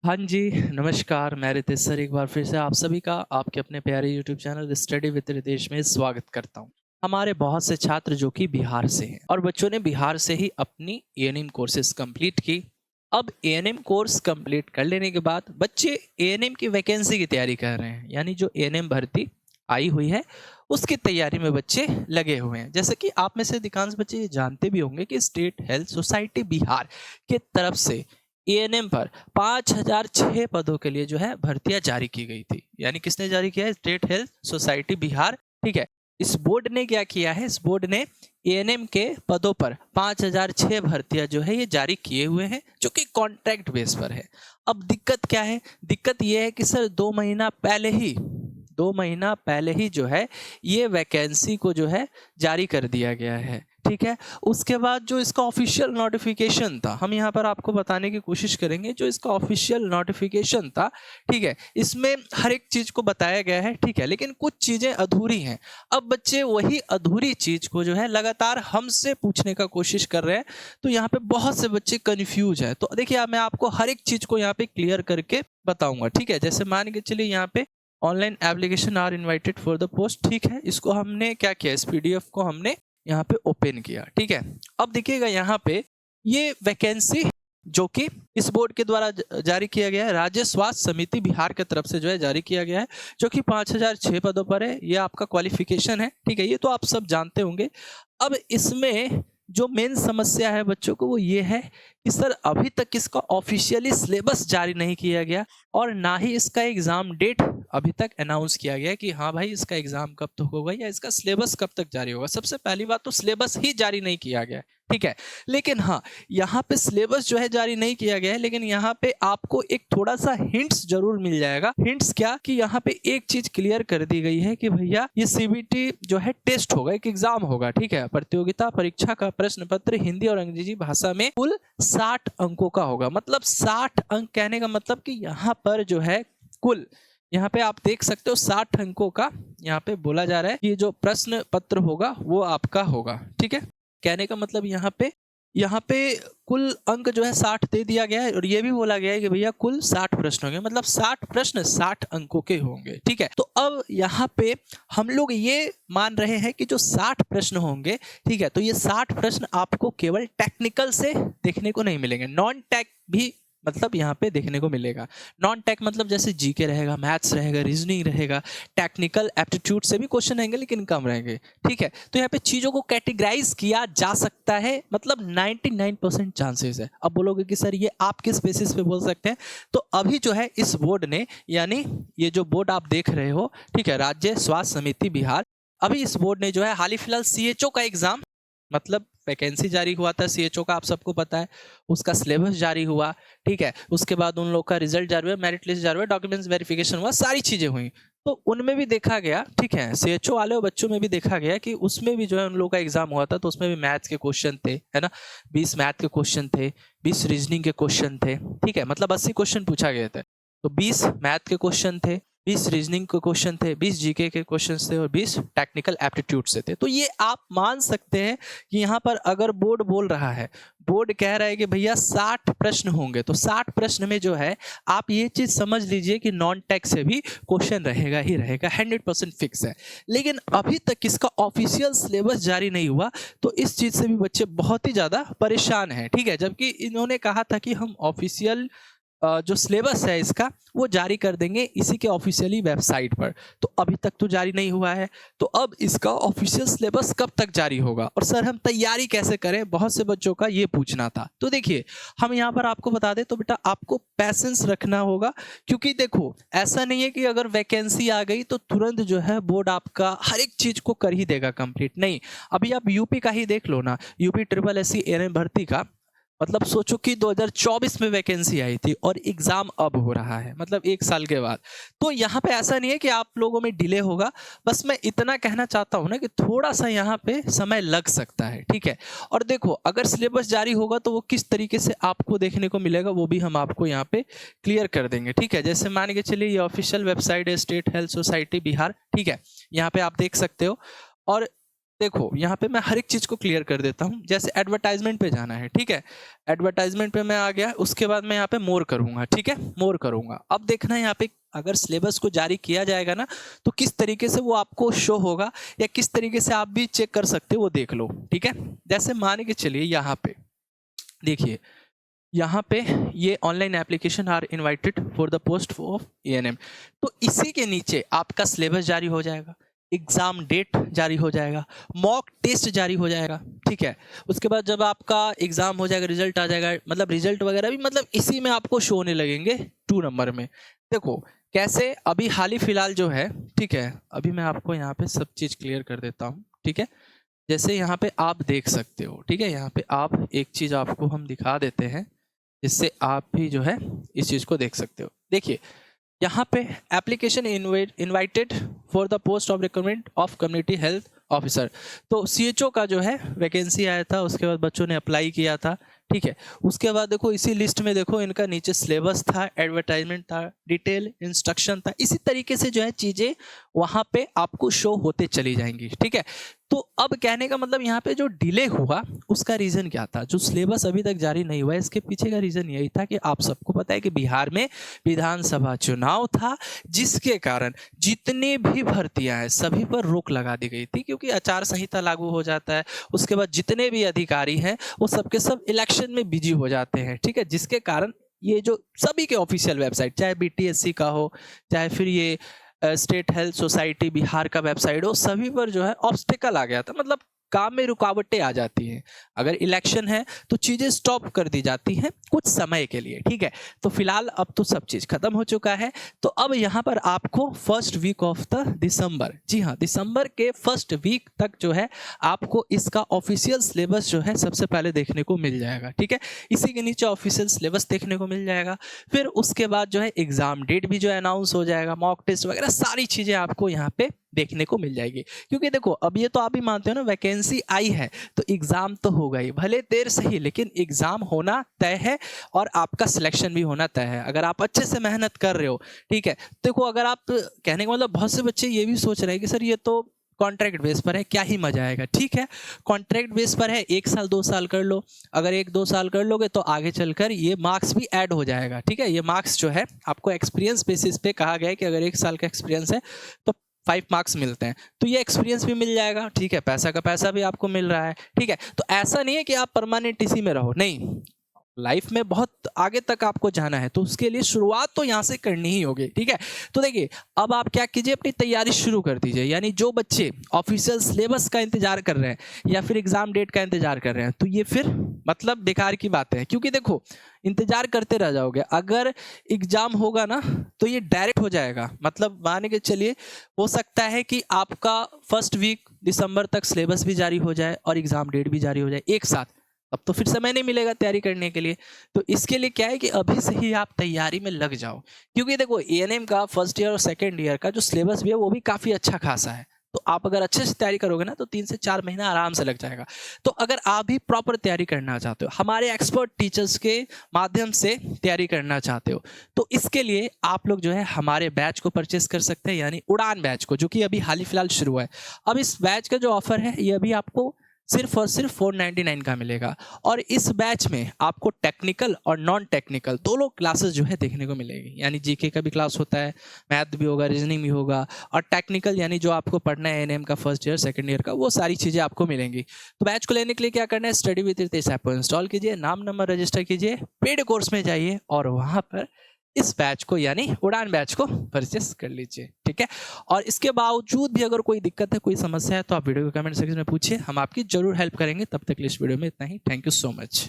हाँ जी, नमस्कार। मैं रितेश सर एक बार फिर से आप सभी का आपके अपने प्यारे YouTube channel study with Ritesh में स्वागत करता हूँ। हमारे बहुत से छात्र जो कि बिहार से हैं और बच्चों ने बिहार से ही अपनी एएनएम कोर्सेज कंप्लीट की। अब एएनएम कोर्स कंप्लीट कर लेने के बाद बच्चे एएनएम की वैकेंसी की तैयारी कर रहे हैं, यानी जो एएनएम भर्ती आई हुई है उसकी तैयारी में बच्चे लगे हुए हैं। जैसे कि आप में से अधिकांश बच्चे ये जानते भी होंगे कि स्टेट हेल्थ सोसाइटी बिहार के तरफ से एएनएम पर 5006 पदों के लिए जो है भर्तियां जारी की गई थी। यानी किसने जारी किया है? State health society Bihar. ठीक है, इस बोर्ड ने क्या किया है? इस बोर्ड ने एएनएम के पदों पर 5006 भर्तियां जो है ये जारी किए हुए हैं, जो कि कॉन्ट्रैक्ट बेस पर है। अब दिक्कत क्या है? दिक्कत ये है कि सर 2 महीना पहले ही जो है ये वैकेंसी को जो है जारी कर दिया गया है। ठीक है, उसके बाद जो इसका ऑफिशियल नोटिफिकेशन था, हम यहाँ पर आपको बताने की कोशिश करेंगे। जो इसका ऑफिशियल नोटिफिकेशन था, ठीक है, इसमें हर एक चीज को बताया गया है। ठीक है, लेकिन कुछ चीजें अधूरी हैं। अब बच्चे वही अधूरी चीज को जो है लगातार हमसे पूछने का कोशिश कर रहे हैं, तो यहाँ पे बहुत से बच्चे कंफ्यूज हैं। तो देखिए, मैं आपको हर एक चीज को यहाँ पे क्लियर करके बताऊंगा। ठीक है, जैसे मान के चलिए यहाँ पे online application are invited for the post. ठीक है, इसको हमने क्या किया? इस पीडीएफ को हमने यहाँ पे ओपन किया। ठीक है, अब देखिएगा यहाँ पे ये वैकेंसी जो कि इस बोर्ड के द्वारा जारी किया गया है, राज्य स्वास्थ्य समिति बिहार की तरफ से जो है जारी किया गया है, जो कि 5006 पदों पर है। ये आपका क्वालिफिकेशन है। ठीक है, ये तो आप सब जानते होंगे। अब इसमें जो मेन समस्या है बच्चों को, वो ये है कि सर अभी तक इसका ऑफिशियली सिलेबस जारी नहीं किया गया और ना ही इसका एग्जाम डेट अभी तक अनाउंस किया गया कि हाँ भाई इसका एग्जाम कब तक होगा या इसका सिलेबस कब तक जारी होगा। सबसे पहली बात तो सिलेबस ही जारी नहीं किया गया है। ठीक है, लेकिन हाँ, यहाँ पे सिलेबस जो है जारी नहीं किया गया है, लेकिन यहाँ पे आपको एक थोड़ा सा हिंट्स जरूर मिल जाएगा। हिंट्स क्या? कि यहाँ पे एक चीज क्लियर कर दी गई है कि भैया ये सीबीटी जो है टेस्ट होगा, एक एग्जाम होगा। ठीक है, प्रतियोगिता परीक्षा का प्रश्न पत्र हिंदी और अंग्रेजी भाषा में कुल 60 अंकों का होगा। मतलब 60 अंक कहने का मतलब कि यहाँ पर जो है कुल, यहाँ पे आप देख सकते हो 60 अंकों का यहाँ पे बोला जा रहा है कि जो प्रश्न पत्र होगा वो आपका होगा। ठीक है, कहने का मतलब यहाँ पे कुल अंक जो है 60 दे दिया गया है और ये भी बोला गया है कि भैया कुल 60 प्रश्न होंगे। मतलब 60 प्रश्न 60 अंकों के होंगे। ठीक है, तो अब यहाँ पे हम लोग ये मान रहे हैं कि जो 60 प्रश्न होंगे, ठीक है, तो ये 60 प्रश्न आपको केवल टेक्निकल से देखने को नहीं मिलेंगे, नॉन टेक भी मतलब यहाँ पे देखने को मिलेगा। नॉन टेक मतलब जैसे जीके रहेगा, मैथ्स रहेगा, रीजनिंग रहेगा, टेक्निकल एप्टीट्यूड से भी क्वेश्चन रहेंगे लेकिन कम रहेंगे। ठीक है, तो यहाँ पे चीजों को कैटेगराइज किया जा सकता है, मतलब 99% चांसेस है। अब बोलोगे कि सर ये आप किस बेसिस पे बोल सकते हैं? तो अभी जो है इस बोर्ड ने, यानी ये जो बोर्ड आप देख रहे हो, ठीक है, राज्य स्वास्थ्य समिति बिहार, अभी इस बोर्ड ने जो है हाल ही फिलहाल सीएचओ का एग्जाम, मतलब वैकेंसी जारी हुआ था सीएचओ का, आप सबको पता है, उसका सिलेबस जारी हुआ। ठीक है, उसके बाद उन लोग का रिजल्ट जारी हुआ, मेरिट लिस्ट जारी हुआ, डॉक्यूमेंट्स वेरिफिकेशन हुआ, सारी चीजें हुई। तो उनमें भी देखा गया, ठीक है, सीएचओ वाले और बच्चों में भी देखा गया कि उसमें भी जो है उन लोग का एग्जाम हुआ था, तो उसमें भी मैथ्स के क्वेश्चन थे, है ना, 20 मैथ के क्वेश्चन थे, 20 रीजनिंग के क्वेश्चन थे। ठीक है, मतलब 80 क्वेश्चन पूछा गया था। तो 20 मैथ के क्वेश्चन थे, 20 रीजनिंग के क्वेश्चन थे, 20 जीके के क्वेश्चन थे और 20 टेक्निकल एप्टीट्यूड से थे। तो ये आप मान सकते हैं कि यहाँ पर अगर बोर्ड बोल रहा है, बोर्ड कह रहा है कि भैया 60 प्रश्न होंगे, तो 60 प्रश्न में जो है आप ये चीज समझ लीजिए कि नॉन टेक से भी क्वेश्चन रहेगा ही रहेगा, 100% फिक्स है। लेकिन अभी तक इसका ऑफिशियल सिलेबस जारी नहीं हुआ, तो इस चीज से भी बच्चे बहुत ही ज्यादा परेशान हैं। ठीक है, जबकि इन्होंने कहा था कि हम ऑफिशियल जो सिलेबस है इसका वो जारी कर देंगे इसी के ऑफिशियली वेबसाइट पर, तो अभी तक तो जारी नहीं हुआ है। तो अब इसका ऑफिशियल सिलेबस कब तक जारी होगा और सर हम तैयारी कैसे करें, बहुत से बच्चों का ये पूछना था। तो देखिए, हम यहाँ पर आपको बता दें तो बेटा आपको पैसेंस रखना होगा, क्योंकि देखो ऐसा नहीं है कि अगर वैकेंसी आ गई तो तुरंत जो है बोर्ड आपका हर एक चीज को कर ही देगा कंप्लीट। नहीं, अभी आप यूपी का ही देख लो ना, यूपी ट्रिपल एससी एएनएम भर्ती का, मतलब सोचो कि 2024 में वैकेंसी आई थी और एग्जाम अब हो रहा है, मतलब 1 साल के बाद। तो यहाँ पे ऐसा नहीं है कि आप लोगों में डिले होगा, बस मैं इतना कहना चाहता हूँ ना कि थोड़ा सा यहाँ पे समय लग सकता है। ठीक है, और देखो अगर सिलेबस जारी होगा तो वो किस तरीके से आपको देखने को मिलेगा वो भी हम आपको यहाँ पे क्लियर कर देंगे। ठीक है, जैसे मान के चलिए ये ऑफिशियल वेबसाइट है स्टेट हेल्थ सोसाइटी बिहार। ठीक है, यहाँ पे आप देख सकते हो, और देखो यहाँ पे मैं हर एक चीज़ को क्लियर कर देता हूँ। जैसे एडवर्टाइजमेंट पे जाना है, ठीक है, एडवर्टाइजमेंट पे मैं आ गया, उसके बाद मैं यहाँ पे मोर करूँगा, ठीक है, मोर करूँगा। अब देखना है यहाँ पे अगर सिलेबस को जारी किया जाएगा ना तो किस तरीके से वो आपको शो होगा या किस तरीके से आप भी चेक कर सकते हो वो देख लो, ठीक है। जैसे मान के चलिए यहाँ पे देखिए, यहाँ पे ये online application are invited for the post of ANM, तो इसी के नीचे आपका सिलेबस जारी हो जाएगा, एग्जाम डेट जारी हो जाएगा, मॉक टेस्ट जारी हो जाएगा, ठीक है। उसके बाद जब आपका एग्जाम हो जाएगा, रिजल्ट आ जाएगा, मतलब रिजल्ट वगैरह भी मतलब इसी में आपको शो होने लगेंगे 2 नंबर में। देखो कैसे, अभी हाल ही फिलहाल जो है, ठीक है, अभी मैं आपको यहाँ पे सब चीज़ क्लियर कर देता हूँ, ठीक है। जैसे यहाँ पे आप देख सकते हो, ठीक है, यहाँ पे आप एक चीज़ आपको हम दिखा देते हैं जिससे आप भी जो है इस चीज़ को देख सकते हो। देखिए यहाँ पे application invited for the post of recruitment of community health officer, तो सीएचओ का जो है वैकेंसी आया था, उसके बाद बच्चों ने अप्लाई किया था, ठीक है। उसके बाद देखो इसी लिस्ट में देखो इनका नीचे सिलेबस था, एडवर्टाइजमेंट था, डिटेल इंस्ट्रक्शन था, इसी तरीके से जो है चीज़ें वहाँ पे आपको शो होते चली जाएंगी, ठीक है। तो अब कहने का मतलब यहाँ पे जो डिले हुआ उसका रीज़न क्या था, जो सिलेबस अभी तक जारी नहीं हुआ, इसके पीछे का रीज़न यही था कि आप सबको पता है कि बिहार में विधानसभा चुनाव था, जिसके कारण जितनी भी भर्तियां हैं सभी पर रोक लगा दी गई थी, क्योंकि आचार संहिता लागू हो जाता है। उसके बाद जितने भी अधिकारी हैं वो सबके सब इलेक्शन में बिजी हो जाते हैं, ठीक है, जिसके कारण ये जो सभी के ऑफिशियल वेबसाइट, चाहे बीटीएससी का हो, चाहे फिर ये स्टेट हेल्थ सोसाइटी बिहार का वेबसाइट हो, सभी पर जो है ऑब्स्टेकल आ गया था, मतलब काम में रुकावटें आ जाती हैं। अगर इलेक्शन है तो चीज़ें स्टॉप कर दी जाती हैं कुछ समय के लिए, ठीक है। तो फिलहाल अब तो सब चीज़ खत्म हो चुका है। तो अब यहाँ पर आपको first week of the December, जी हाँ, दिसंबर के फर्स्ट वीक तक जो है आपको इसका ऑफिशियल सिलेबस जो है सबसे पहले देखने को मिल जाएगा, ठीक है। इसी के नीचे ऑफिशियल सिलेबस देखने को मिल जाएगा। फिर उसके बाद जो है एग्जाम डेट भी जो है अनाउंस हो जाएगा, मॉक टेस्ट वगैरह सारी चीज़ें आपको यहाँ पे देखने को मिल जाएगी। क्योंकि देखो अब ये तो आप भी मानते हो ना, वैकेंसी आई है तो एग्जाम तो होगा ही, भले देर सही, लेकिन एग्जाम होना तय है और आपका सिलेक्शन भी होना तय है, अगर आप अच्छे से मेहनत कर रहे हो, ठीक है। देखो अगर आप, कहने का मतलब बहुत से बच्चे ये भी सोच रहे हैं कि सर ये तो कॉन्ट्रैक्ट बेस पर है, क्या ही मजा आएगा, ठीक है, कॉन्ट्रैक्ट बेस पर है, 1 साल 2 साल कर लो, अगर 1-2 साल कर लोगे तो आगे चलकर ये मार्क्स भी ऐड हो जाएगा, ठीक है। ये मार्क्स जो है आपको एक्सपीरियंस बेसिस पे कहा गया है कि अगर 1 साल का एक्सपीरियंस है तो 5 मार्क्स मिलते हैं, तो ये एक्सपीरियंस भी मिल जाएगा, ठीक है, पैसा का पैसा भी आपको मिल रहा है, ठीक है। तो ऐसा नहीं है कि आप परमानेंट इसी में रहो, नहीं, लाइफ में बहुत आगे तक आपको जाना है, तो उसके लिए शुरुआत तो यहाँ से करनी ही होगी, ठीक है। तो देखिए अब आप क्या कीजिए, अपनी तैयारी शुरू कर दीजिए। यानी जो बच्चे ऑफिशियल सिलेबस का इंतजार कर रहे हैं या फिर एग्जाम डेट का इंतजार कर रहे हैं, तो ये फिर मतलब बेकार की बात है, क्योंकि देखो इंतजार करते रह जाओगे, अगर एग्जाम होगा ना तो ये डायरेक्ट हो जाएगा, मतलब मान के चलिए हो सकता है कि आपका फर्स्ट वीक दिसंबर तक सिलेबस भी जारी हो जाए और एग्जाम डेट भी जारी हो जाए एक साथ, अब तो फिर समय नहीं मिलेगा तैयारी करने के लिए। तो इसके लिए क्या है कि अभी से ही आप तैयारी में लग जाओ, क्योंकि देखो एएनएम का फर्स्ट ईयर और सेकेंड ईयर का जो सिलेबस भी है वो भी काफ़ी अच्छा खासा है, तो आप अगर अच्छे से तैयारी करोगे ना तो 3 से 4 महीना आराम से लग जाएगा। तो अगर आप भी प्रॉपर तैयारी करना चाहते हो, हमारे एक्सपर्ट टीचर्स के माध्यम से तैयारी करना चाहते हो, तो इसके लिए आप लोग जो है हमारे बैच को परचेस कर सकते हैं, यानी उड़ान बैच को, जो कि अभी हाल ही फिलहाल शुरू हुआ है। अब इस बैच का जो ऑफर है ये अभी आपको सिर्फ और सिर्फ 499 का मिलेगा, और इस बैच में आपको टेक्निकल और नॉन टेक्निकल दोनों क्लासेस जो है देखने को मिलेगी। यानी जीके का भी क्लास होता है, मैथ भी होगा, रीजनिंग भी होगा, और टेक्निकल यानी जो आपको पढ़ना है एएनएम का फर्स्ट ईयर सेकंड ईयर का, वो सारी चीज़ें आपको मिलेंगी। तो बैच को लेने के लिए क्या करना है, स्टडी विद रितेश ऐप को इंस्टॉल कीजिए, नाम नंबर रजिस्टर कीजिए, पेड कोर्स में जाइए और वहाँ पर इस बैच को यानी उड़ान बैच को परचेस कर लीजिए, ठीक है। और इसके बावजूद भी अगर कोई दिक्कत है, कोई समस्या है, तो आप वीडियो के कमेंट सेक्शन में पूछिए, हम आपकी जरूर हेल्प करेंगे। तब तक इस वीडियो में इतना ही। Thank you so much.